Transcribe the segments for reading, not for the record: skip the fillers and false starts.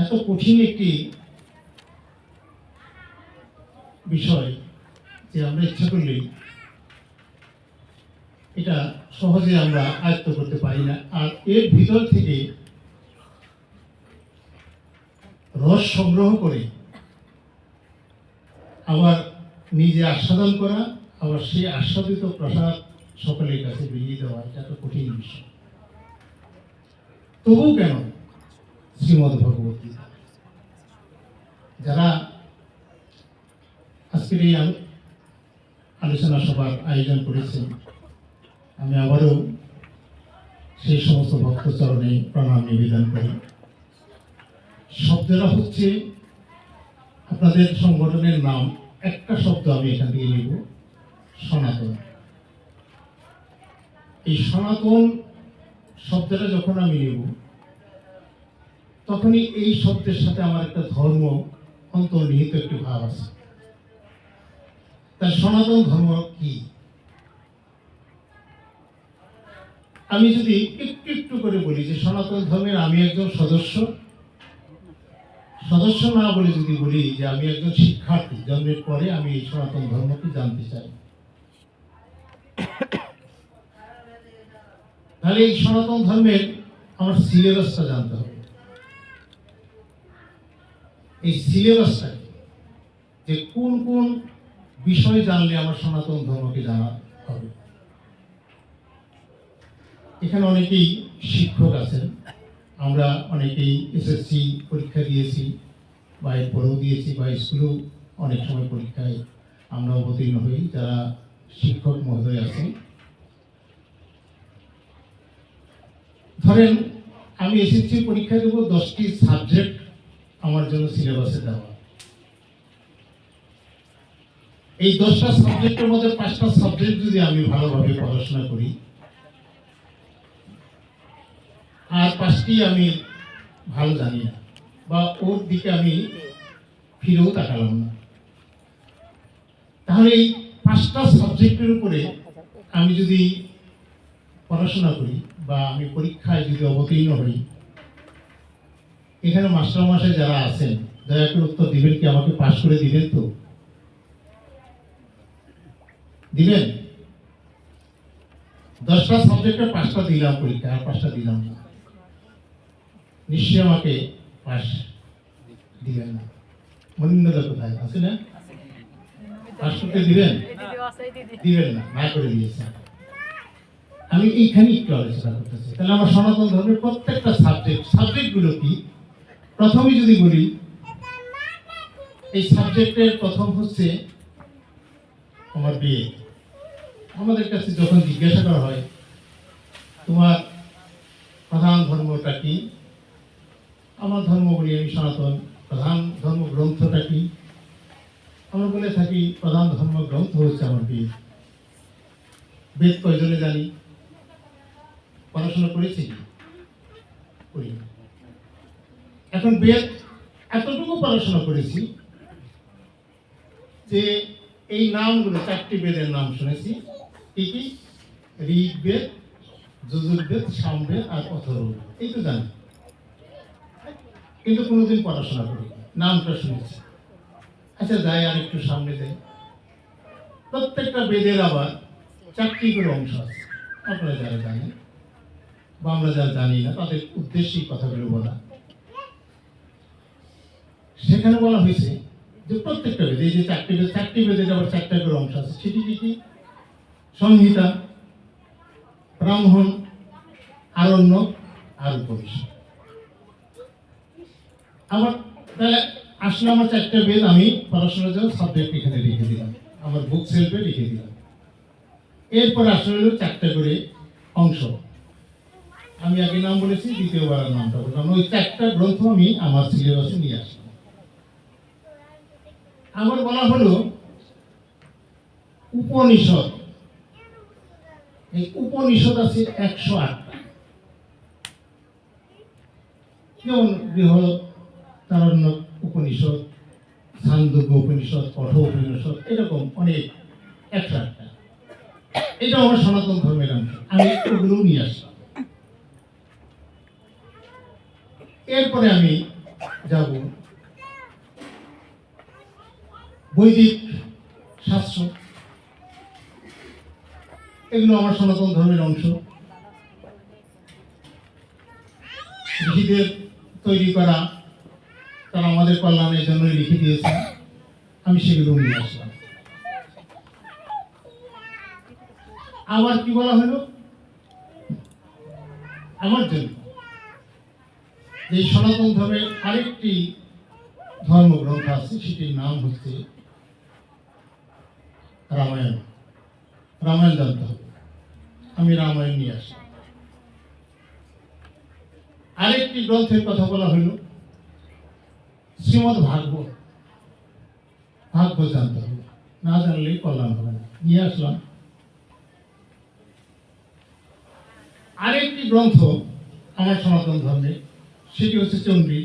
এত কঠিন একটি বিষয় যে আমরা ইচ্ছা করলেই এটা সহজে আমরা আয়ত্ত করতে পারি না। আর এর ভিতর থেকে রস সংগ্রহ করে আবার নিজে আস্বাদন করা, আবার সেই আস্বাদিত প্রসাদ সকলের কাছে বিলিয়ে দেওয়া, এটা তো কঠিন বিষয়। তবু কেন শ্রীমদ্ ভগবত গীতা, যারা আজকের এই আলোচনা সভার আয়োজন করেছেন, আমি আবারও সেই সমস্ত ভক্তচরণে প্রণাম নিবেদন করি। শব্দটা হচ্ছে আপনাদের সংগঠনের নাম, একটা শব্দ আমি এখান থেকে নেব, সনাতন। এই সনাতন শব্দটা যখন আমি নেব, তখনই এই শব্দের সাথে আমার একটা ধর্ম অন্তর্নিহিত একটি ভাব আছে। তাই সনাতন ধর্ম কি, আমি যদি একটু একটু করে বলি যে সনাতন ধর্মের আমি একজন সদস্য না বলে যদি বলি যে আমি একজন শিক্ষার্থী, জন্মের পরে আমি এই সনাতন ধর্মকে জানতে চাই, তাহলে এই সনাতন ধর্মের আমার সিলেবাসটা জানতে হবে। এই সিলেবাসটা যে কোন কোন বিষয় জানলে আমার সনাতন ধর্মকে জানা হবে। এখানে অনেকেই শিক্ষক আছেন, আমরা অনেকেই এসএসসি পরীক্ষা দিয়েছি বা এরপরেও দিয়েছি, বা স্কুলেও অনেক সময় পরীক্ষায় আমরা অবতীর্ণ হই, যারা শিক্ষক মহোদয় আছেন। ধরেন আমি এসএসসি পরীক্ষা দেবো, 10টি সাবজেক্ট আমার জন্য সিলেবাসে দেওয়া। এই 10টা সাবজেক্টের মধ্যে 5টা সাবজেক্ট যদি আমি ভালোভাবে পড়াশোনা করি, আর 5টি আমি ভালো জানি না বা ওর দিকে আমি ফিরেও তাকালাম না, তাহলে এই 5টা সাবজেক্টের উপরে আমি যদি পড়াশোনা করি বা আমি পরীক্ষায় যদি অবতীর্ণ হই, এখানে মাস্টারমশাই যারা আছেন দয়া করে উত্তর দিবেন, কি আমাকে পাশ করে দিবেন? তো দিবেন? 10টা সাবজেক্টে 5টা দিলাম পরীক্ষা, আর 5টা দিলাম না, নিশ্চয়ই আমাকে পাশ দিবেন না। মনিন্দা কোথায় আছে না? পাশ করতে দিবেন? দিবেন না, না করে দিয়েছেন। আমি এইখানে একটু আলোচনা করতেছি। তাহলে আমার সনাতন ধর্মের প্রত্যেকটা সাবজেক্টগুলো কি, প্রথমে যদি বলি, এই সাবজেক্টের প্রথম হচ্ছে আমার বিয়ে। আমাদের কাছে যখন জিজ্ঞাসা করা হয় তোমার প্রধান ধর্মটা কি, আমার ধর্ম বলি আমি সনাতন। প্রধান ধর্ম গ্রন্থটা কি, আমরা বলে থাকি প্রধান ধর্ম গ্রন্থ হচ্ছে আমার বেদ। বেদ কয়জনে জানি? পড়াশোনা করেছি? করি। এখন বেদ এতটুকু পড়াশোনা করেছি যে এই নামগুলো, 4টি বেদের নাম শুনেছি। কি কি? ঋগ্বেদ, যজুর্বেদ, সামবেদ আর অথর্ববেদ, এই তো জানি, কিন্তু কোনোদিন পড়াশোনা করি, নামটা শুনেছি। আচ্ছা যাই আর একটু সামনে যাই, প্রত্যেকটা বেদের আবার 4টি করে অংশ আছে। আপনারা যারা জানেন বা আমরা যারা জানি না, তাদের উদ্দেশ্যেই কথাগুলো বলা। সেখানে বলা হয়েছে যে প্রত্যেকটা বেদ, এই যে 4টি বেদের আবার 4টা করে অংশ আছে। সেটি কি কি? সংহিতা, ব্রাহ্মণ, আরণ্যক আর উপনিষদ। আবার তাহলে আসলে আমার 4টা বেদ আমি পড়াশোনার জন্য সাবজেক্ট এখানে লিখে দিলাম, আমার বুক সেলফে লিখে দিলাম। এরপর আসলে 4টা করে অংশ, আমি আগে নাম বলেছি, দ্বিতীয়বার নামটা বললাম। ওই 4টা গ্রন্থ আমি আমার সিলেবাসে নিয়ে আসলাম। আবার বলা হলো উপনিষদ। এই উপনিষদ আছে 108টা, যেমন বৃহদারণ্যক উপনিষদ, ছান্দোগ্য উপনিষদ, কঠোর উপনিষদ, এরকম অনেক 108টা। এটা আমার সনাতন ধর্মের অংশ, আমি ওগুলো নিয়ে আসলাম। এরপরে আমি যাব, বৈদিক শাস্ত্র, এগুলো আমার সনাতন ধর্মের অংশ। ঋষিদের তৈরি করা, তারা আমাদের কল্যাণের জন্য লিখে দিয়েছে, আমি সেগুলো নিয়ে আসলাম। আবার কি বলা হলো আমার জন্য, এই সনাতন ধর্মের আরেকটি ধর্মগ্রন্থ আছে, সেটির নাম হচ্ছে রামায়ণ। রামায়ণ জানতে হবে, আমি রামায়ণ নিয়ে আসি। আরেকটি গ্রন্থের কথা বলা হইল শ্রীমদ্ ভাগবত। ভাগবত জানতে হবে, না জানলেই কল্যাণ হবে না, নিয়ে আসলাম। আরেকটি গ্রন্থ আমার সনাতন ধর্মে, সেটি হচ্ছে চণ্ডী।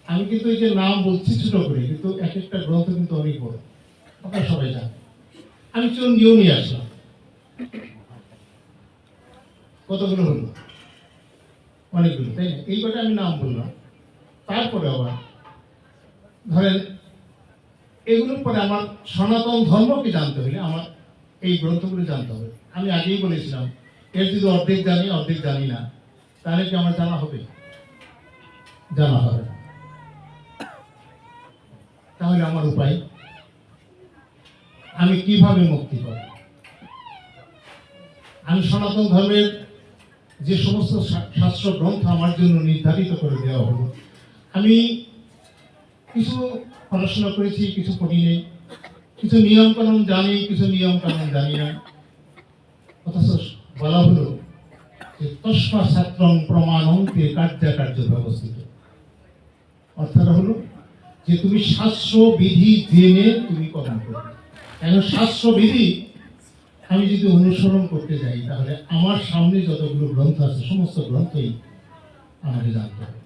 আমি কিন্তু এই যে নাম বলছি ছোট করে, কিন্তু এক একটা গ্রন্থ কিন্তু অনেক বড়, আপনারা সবাই জানেন। আমি চণ্ডীও নিয়ে আসলাম। কতগুলো হলো? অনেকগুলো, তাই না? এই কটা আমি নাম বললাম। তারপরে আবার ধরেন এগুলোর পরে আমার সনাতন ধর্মকে জানতে হলে আমার এই গ্রন্থগুলো জানতে হবে। আমি আগেই বলেছিলাম, এর যদি অর্ধেক জানি অর্ধেক জানি না, তাহলে কি আমার জানা হবে? জানা হবে না। তাহলে আমার উপায়, আমি কিভাবে মুক্তি পাব? আমি সনাতন ধর্মের যে সমস্ত শাস্ত্র গ্রন্থ আমার জন্য নির্ধারিত করে দেওয়া হলো, আমি কিছু পড়াশোনা করেছি, কিছু পড়িনি, কিছু নিয়ম কানুন জানি, কিছু নিয়ম কানুন জানি না। অথচ বলা হলো যে তস্মা ছাত্রং প্রমাণং তে কার্যাকার্য ব্যবস্থিত। অর্থাৎ হলো যে তুমি শাস্ত্র বিধি জেনে তুমি কর্ম করবে। কেন শাস্ত্র বিধি আমি যদি অনুসরণ করতে যাই, তাহলে আমার সামনে যতগুলো গ্রন্থ আছে সমস্ত গ্রন্থই আমাকে জানতে হবে।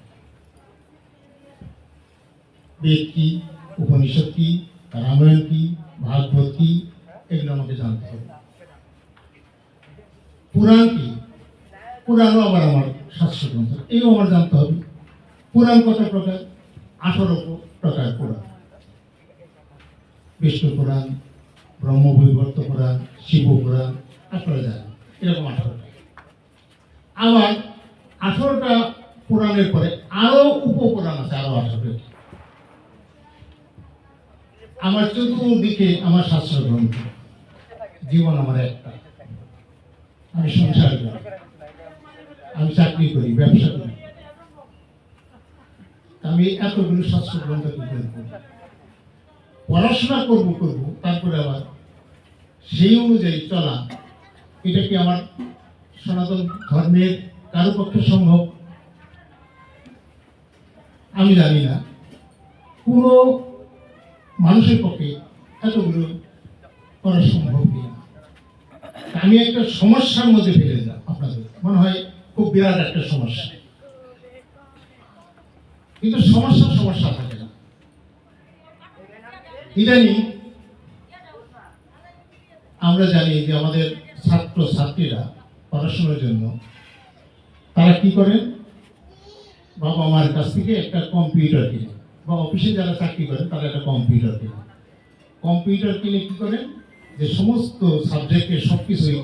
বেদ কি, উপনিষদ কি, রামায়ণ কি, ভাগবত কি, এগুলো আমাকে জানতে হবে। পুরাণ কি, পুরাণও আবার আমার শাস্ত্র গ্রন্থ, এও আমার জানতে হবে। পুরাণ কত প্রকার? 18 প্রকার পুরাণ। বিষ্ণু পুরাণ, ব্রহ্মবৈবর্ত পুরাণ, শিব পুরাণ, আপনারা জানেন, এরকম 18টা। আবার 18টা পুরাণের পরে আরো উপপুরাণ আছে, আরো 18টা। আমার চতুর্দিকে আমার শাস্ত্র গ্রন্থ। জীবন আমার একটা, আমি সংসার করি, আমি চাকরি করি, ব্যবসা করি, আমি এতগুলো শাস্ত্র গ্রন্থ কি করব? পড়াশোনা করব, তারপরে আবার সেই অনুযায়ী চলা, এটা কি আমার সনাতন ধর্মের কারো পক্ষে সম্ভব? আমি জানি না কোনো মানুষের পক্ষে এতগুলো করা সম্ভব কিনা। আমি একটা সমস্যার মধ্যে ফেলে যাব, আপনাদের মনে হয় খুব বিরাট একটা সমস্যা, কিন্তু সমস্যা থাকে না। ইদানিং আমরা জানি যে আমাদের ছাত্র ছাত্রীরা পড়াশোনার জন্য তারা কি করেন, বাবা মার কাছ থেকে একটা কম্পিউটার কিনে, বা অফিসে যারা চাকরি করেন তারা একটা কম্পিউটার কিনে। কম্পিউটার কিনে কি করেন, যে সমস্ত সাবজেক্টের সবকিছুই